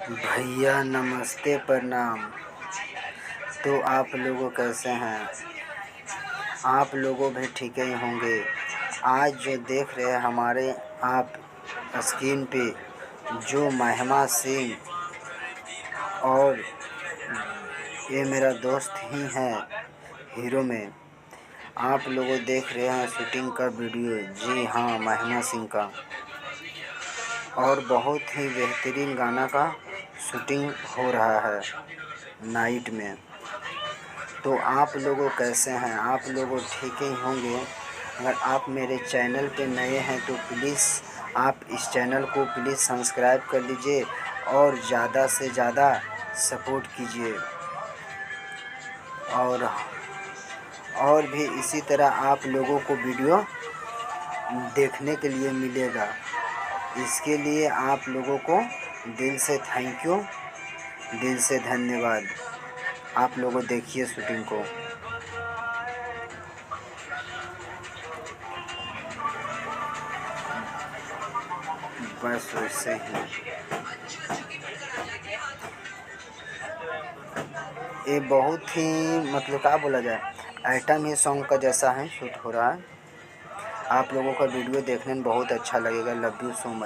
भैया नमस्ते प्रणाम। तो आप लोगों कैसे हैं? आप लोगों भी ठीक ही होंगे। आज जो देख रहे हैं हमारे आप स्क्रीन पे जो महिमा सिंह और ये मेरा दोस्त ही है हीरो में। आप लोगों देख रहे हैं शूटिंग का वीडियो। जी हाँ, महिमा सिंह का। और बहुत ही बेहतरीन गाना का शूटिंग हो रहा है नाइट में। तो आप लोगों कैसे हैं? आप लोगों ठीक ही होंगे। अगर आप मेरे चैनल पे नए हैं तो प्लीज़ आप इस चैनल को प्लीज़ सब्सक्राइब कर लीजिए और ज़्यादा से ज़्यादा सपोर्ट कीजिए। और भी इसी तरह आप लोगों को वीडियो देखने के लिए मिलेगा। इसके लिए आप लोगों को दिल से थैंक यू, दिल से धन्यवाद। आप लोगों देखिए शूटिंग को। बस वैसे ही ये बहुत ही मतलब क्या बोला जाए, आइटम ही सॉन्ग का जैसा है शूट हो रहा है। आप लोगों का वीडियो देखने में बहुत अच्छा लगेगा। Love you so much.